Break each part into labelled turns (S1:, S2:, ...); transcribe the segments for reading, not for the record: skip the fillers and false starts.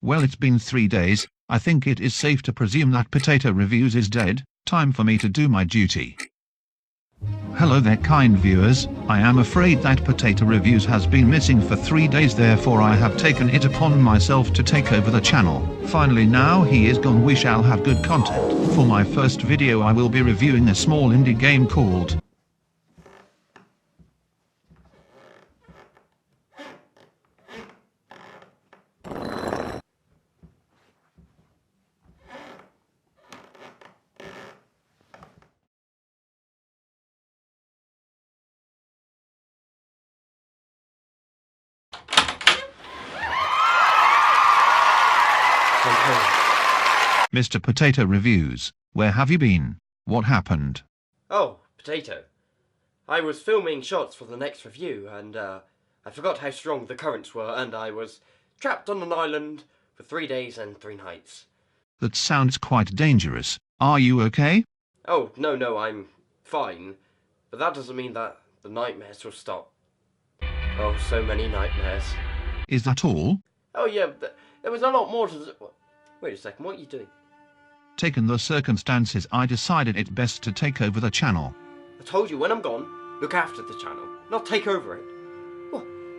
S1: Well, it's been 3 days. I think it is safe to presume that PotatoReviews is dead. Time for me to do my duty. Hello there, kind viewers. I am afraid that PotatoReviews has been missing for 3 days, therefore I have taken it upon myself to take over the channel. Finally, now he is gone, we shall have good content. For my first video I will be reviewing a small indie game called Mr. PotatoReviews. Where have you been? What happened?
S2: Oh, Potato. I was filming shots for the next review, and I forgot how strong the currents were, and I was trapped on an island for 3 days and 3 nights.
S1: That sounds quite dangerous. Are you okay?
S2: Oh, no, I'm fine. But that doesn't mean that the nightmares will stop. Oh, so many nightmares.
S1: Is that all?
S2: Oh yeah, there was a lot more to... Wait a second, what are you doing?
S1: Taken the circumstances, I decided it best to take over the channel.
S2: I told you, when I'm gone, look after the channel, not take over it.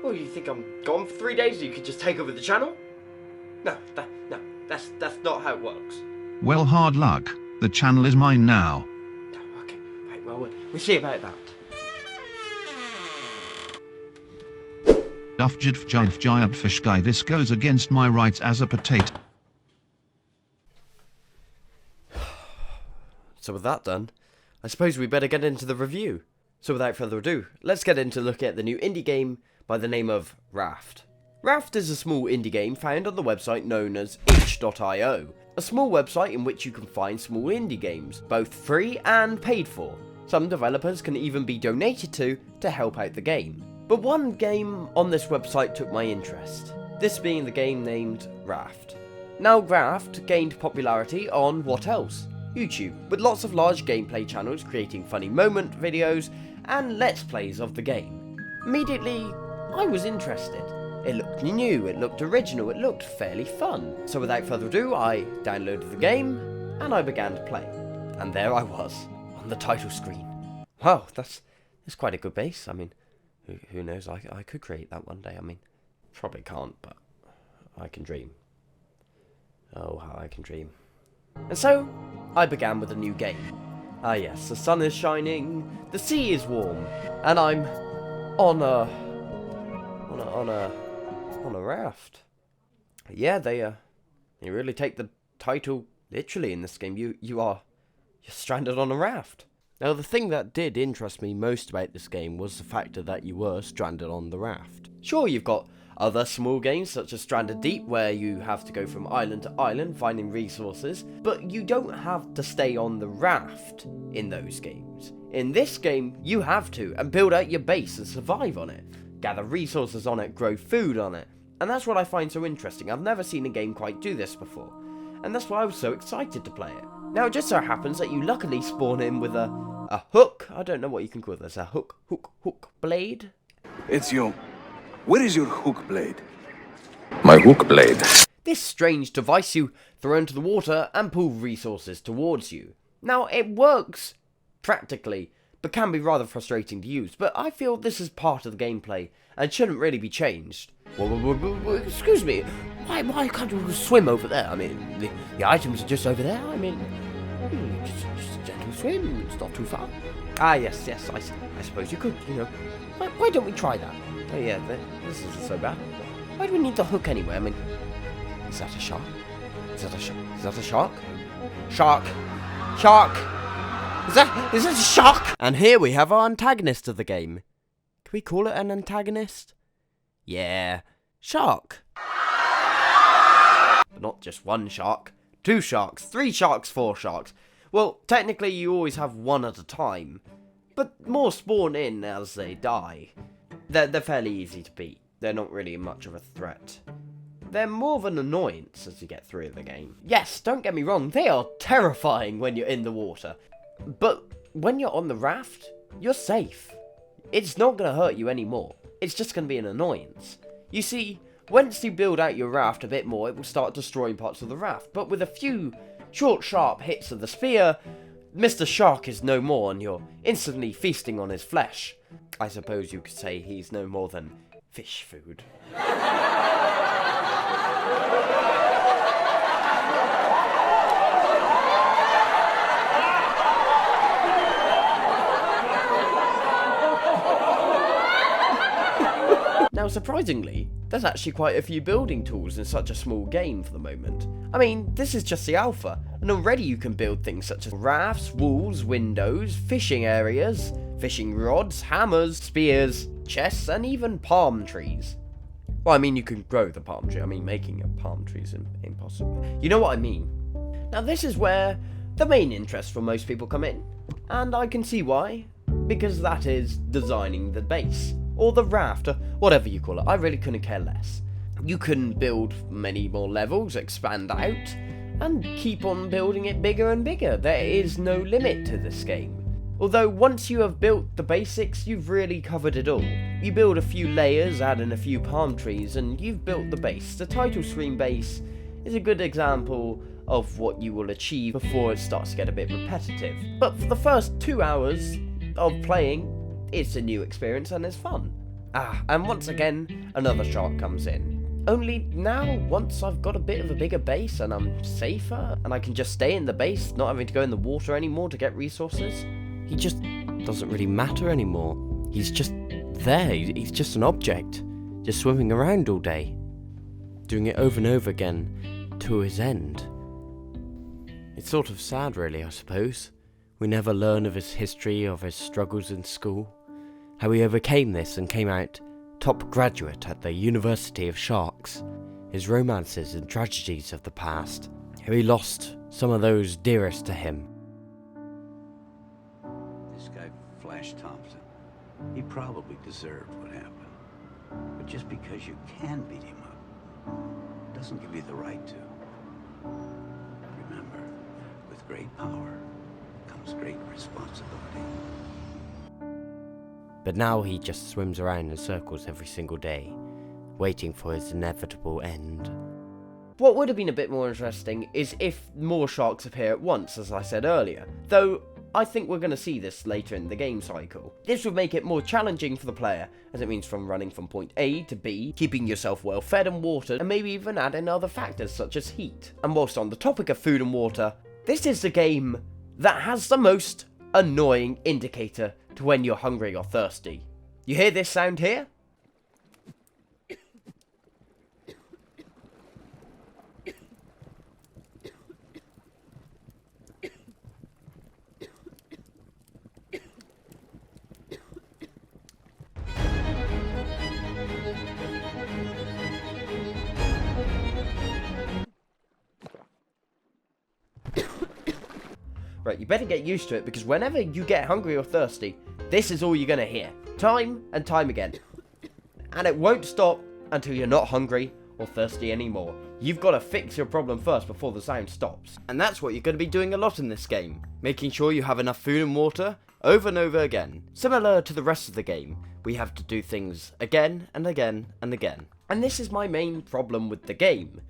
S2: What, you think I'm gone for 3 days so you could just take over the channel? No, that's not how it works.
S1: Well, hard luck. The channel is mine now.
S2: Oh, okay, right, well, we'll see about that.
S1: Giant fish guy, this goes against my rights as a potato.
S2: So with that done, I suppose we better get into the review. So without further ado, let's get into looking at the new indie game by the name of Raft. Raft is a small indie game found on the website known as itch.io, a small website in which you can find small indie games, both free and paid for. Some developers can even be donated to help out the game. But one game on this website took my interest, this being the game named Raft. Now Raft gained popularity on what else? YouTube, with lots of large gameplay channels creating funny moment videos and let's plays of the game. Immediately, I was interested. It looked new, it looked original, it looked fairly fun. So without further ado, I downloaded the game and I began to play. And there I was, on the title screen. Wow, that's quite a good base. I mean, who knows, I could create that one day. I mean, probably can't, but I can dream. Oh, how I can dream. And so, I began with a new game. Ah yes, the sun is shining, the sea is warm, and I'm on a raft. Yeah, they really take the title literally in this game. You're stranded on a raft. Now, the thing that did interest me most about this game was the fact that you were stranded on the raft. Sure, you've got other small games such as Stranded Deep where you have to go from island to island finding resources, but you don't have to stay on the raft in those games. In this game, you have to, and build out your base and survive on it. Gather resources on it, grow food on it, and that's what I find so interesting. I've never seen a game quite do this before, and that's why I was so excited to play it. Now, it just so happens that you luckily spawn in with a hook. I don't know what you can call this, a hook blade?
S3: Where is your hook blade? My hook blade.
S2: This strange device you throw into the water and pull resources towards you. Now, it works practically, but can be rather frustrating to use, but I feel this is part of the gameplay and shouldn't really be changed. Whoa, excuse me, why can't you swim over there? I mean, the items are just over there. I mean, just a gentle swim, it's not too far. Ah, yes, I suppose you could, you know. Why don't we try that? Oh yeah, this isn't so bad. Why do we need the hook anyway? I mean, is that a shark? Is that a shark? Is that a shark? Shark! Is that a shark? And here we have our antagonist of the game. Can we call it an antagonist? Yeah, shark. But not just one shark. 2 sharks, 3 sharks, 4 sharks. Well, technically you always have one at a time, but more spawn in as they die. They're fairly easy to beat. They're not really much of a threat. They're more of an annoyance as you get through the game. Yes, don't get me wrong, they are terrifying when you're in the water. But when you're on the raft, you're safe. It's not going to hurt you anymore. It's just going to be an annoyance. You see, Once you build out your raft a bit more, it will start destroying parts of the raft, but with a few short, sharp hits of the spear, Mr. Shark is no more and you're instantly feasting on his flesh. I suppose you could say he's no more than fish food. Now, surprisingly, there's actually quite a few building tools in such a small game for the moment. I mean, this is just the alpha, and already you can build things such as rafts, walls, windows, fishing areas, fishing rods, hammers, spears, chests, and even palm trees. Well, I mean, you can grow the palm tree. I mean, making a palm tree is impossible. You know what I mean? Now, this is where the main interest for most people come in, and I can see why, because that is designing the base. Or the raft, or whatever you call it. I really couldn't care less. You can build many more levels, expand out, and keep on building it bigger and bigger. There is no limit to this game. Although once you have built the basics, you've really covered it all. You build a few layers, add in a few palm trees, and you've built the base. The title screen base is a good example of what you will achieve before it starts to get a bit repetitive. But for the first 2 hours of playing, it's a new experience and it's fun. And once again, another shark comes in. Only now, once I've got a bit of a bigger base and I'm safer, and I can just stay in the base, not having to go in the water anymore to get resources, he just doesn't really matter anymore. He's just there, he's just an object, just swimming around all day, doing it over and over again, to his end. It's sort of sad really, I suppose. We never learn of his history, of his struggles in school. How he overcame this and came out top graduate at the University of Sharks, his romances and tragedies of the past, how he lost some of those dearest to him.
S4: This guy, Flash Thompson, he probably deserved what happened. But just because you can beat him up, doesn't give you the right to. Remember, with great power comes great responsibility.
S2: But now he just swims around in circles every single day, waiting for his inevitable end. What would have been a bit more interesting is if more sharks appear at once, as I said earlier, though I think we're going to see this later in the game cycle. This would make it more challenging for the player, as it means from running from point A to B, keeping yourself well fed and watered, and maybe even add in other factors such as heat. And whilst on the topic of food and water, this is the game that has the most annoying indicator to when you're hungry or thirsty. You hear this sound here? Right, you better get used to it, because whenever you get hungry or thirsty, this is all you're gonna hear. Time and time again. And it won't stop until you're not hungry or thirsty anymore. You've got to fix your problem first before the sound stops. And that's what you're going to be doing a lot in this game. Making sure you have enough food and water over and over again. Similar to the rest of the game, we have to do things again and again and again. And this is my main problem with the game.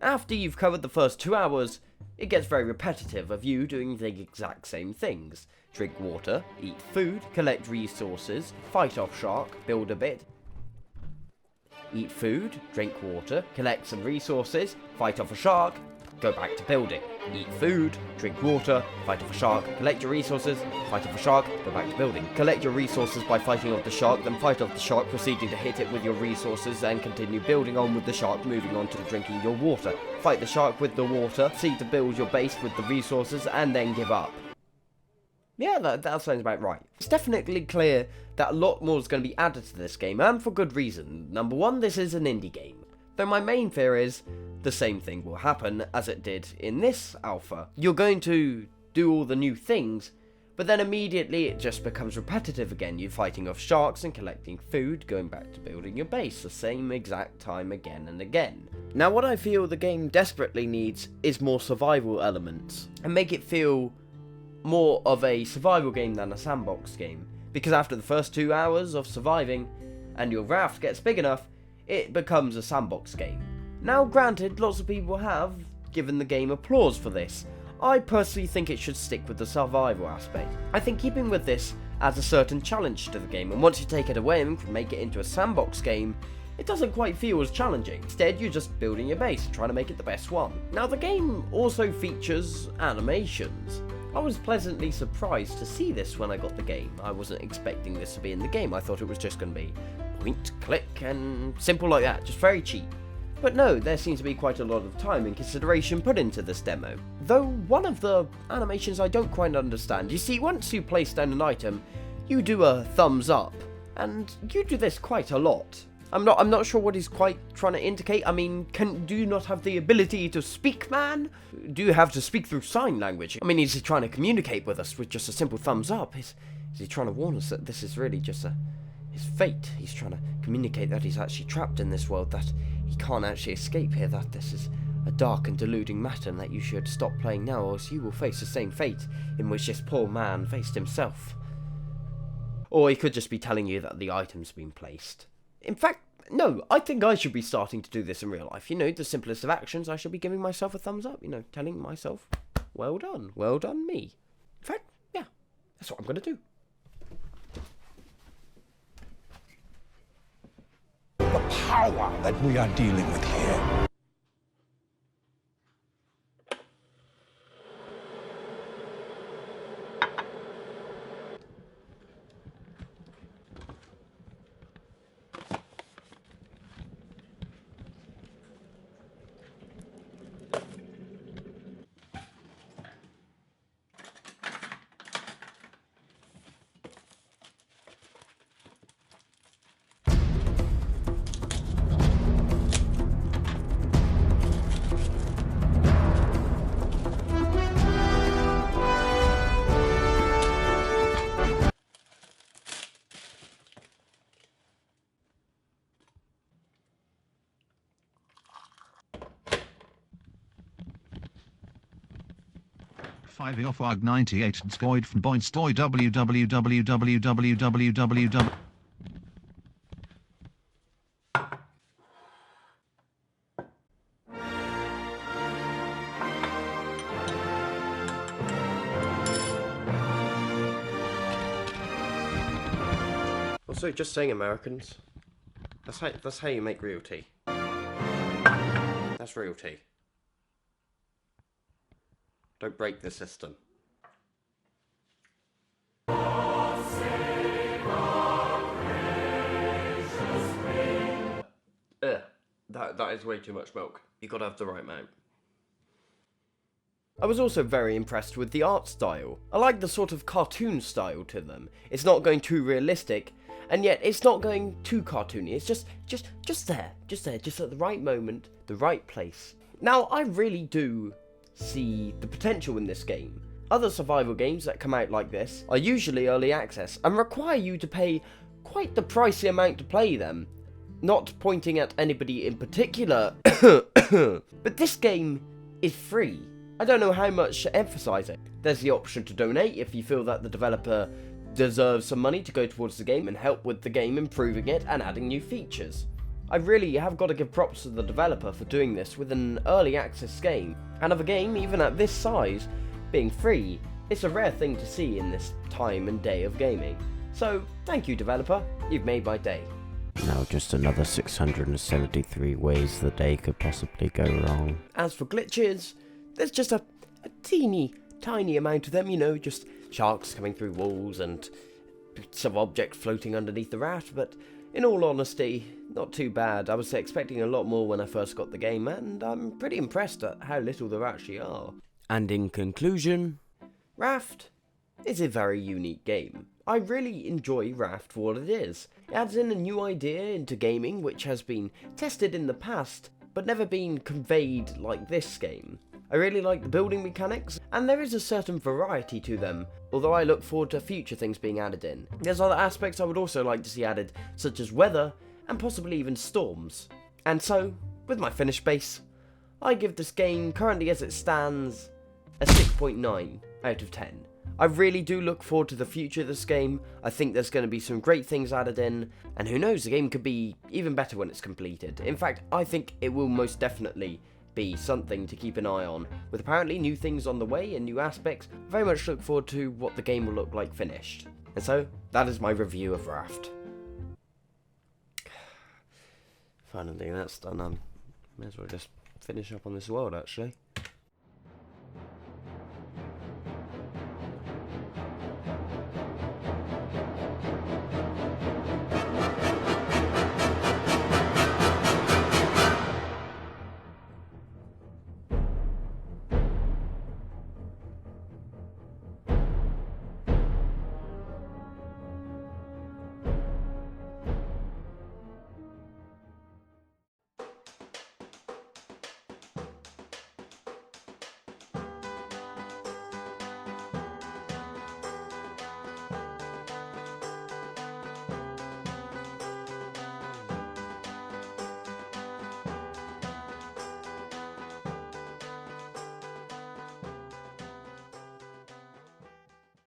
S2: After you've covered the first 2 hours, it gets very repetitive of you doing the exact same things. Drink water, eat food, collect resources, fight off shark, build a bit. Eat food, drink water, collect some resources, fight off a shark, go back to building. Eat food, drink water, fight off a shark, collect your resources, fight off a shark, go back to building. Collect your resources by fighting off the shark, then fight off the shark, proceeding to hit it with your resources, and continue building on with the shark, moving on to drinking your water. Fight the shark with the water, proceed to build your base with the resources, and then give up. Yeah, that sounds about right. It's definitely clear that a lot more is going to be added to this game, and for good reason. Number one, this is an indie game. Though my main fear is the same thing will happen as it did in this alpha. You're going to do all the new things, but then immediately it just becomes repetitive again. You're fighting off sharks and collecting food, going back to building your base, the same exact time again and again. Now what I feel the game desperately needs is more survival elements, and make it feel more of a survival game than a sandbox game. Because after the first 2 hours of surviving, and your raft gets big enough, it becomes a sandbox game. Now granted, lots of people have given the game applause for this. I personally think it should stick with the survival aspect. I think keeping with this adds a certain challenge to the game, and once you take it away and make it into a sandbox game, it doesn't quite feel as challenging. Instead, you're just building your base and trying to make it the best one. Now, the game also features animations. I was pleasantly surprised to see this when I got the game. I wasn't expecting this to be in the game. I thought it was just going to be point, click, and simple like that, just very cheap. But no, there seems to be quite a lot of time and consideration put into this demo. Though one of the animations I don't quite understand. You see, once you place down an item, you do a thumbs up, and you do this quite a lot. I'm not sure what he's quite trying to indicate. I mean, do you not have the ability to speak, man? Do you have to speak through sign language? I mean, is he trying to communicate with us with just a simple thumbs up? Is he trying to warn us that this is really just his fate? He's trying to communicate that he's actually trapped in this world, that he can't actually escape here, that this is a dark and deluding matter, and that you should stop playing now, or else you will face the same fate in which this poor man faced himself. Or he could just be telling you that the item's been placed. In fact, no, I think I should be starting to do this in real life. You know, the simplest of actions, I should be giving myself a thumbs up, you know, telling myself, well done me. In fact, yeah, that's what I'm going to do.
S3: The power that we are dealing with here.
S1: Five off ARG 98 Skoid from Boyd Stoy www.
S2: Also, just saying, Americans, that's how you make real tea. That's real tea. Don't break the system. That is way too much milk. You gotta have the right amount. I was also very impressed with the art style. I like the sort of cartoon style to them. It's not going too realistic, and yet it's not going too cartoony. It's just there, just at the right moment, the right place. Now, I really do see the potential in this game. Other survival games that come out like this are usually early access and require you to pay quite the pricey amount to play them. Not pointing at anybody in particular, but this game is free. I don't know how much to emphasize it. There's the option to donate if you feel that the developer deserves some money to go towards the game and help with the game improving it and adding new features. I really have got to give props to the developer for doing this with an early access game, and of a game even at this size being free. It's a rare thing to see in this time and day of gaming. So thank you, developer, you've made my day.
S5: Now just another 673 ways the day could possibly go wrong.
S2: As for glitches, there's just a teeny tiny amount of them, you know, just sharks coming through walls and bits of objects floating underneath the raft, but in all honesty, not too bad. I was expecting a lot more when I first got the game, and I'm pretty impressed at how little there actually are.
S5: And in conclusion,
S2: Raft is a very unique game. I really enjoy Raft for what it is. It adds in a new idea into gaming which has been tested in the past, but never been conveyed like this game. I really like the building mechanics, and there is a certain variety to them, although I look forward to future things being added in. There's other aspects I would also like to see added, such as weather, and possibly even storms. And so, with my finished base, I give this game, currently as it stands, a 6.9 out of 10. I really do look forward to the future of this game. I think there's going to be some great things added in, and who knows, the game could be even better when it's completed. In fact, I think it will most definitely be something to keep an eye on. With apparently new things on the way and new aspects, I very much look forward to what the game will look like finished. And so, that is my review of Raft. Finally, that's done. May as well just finish up on this world, actually.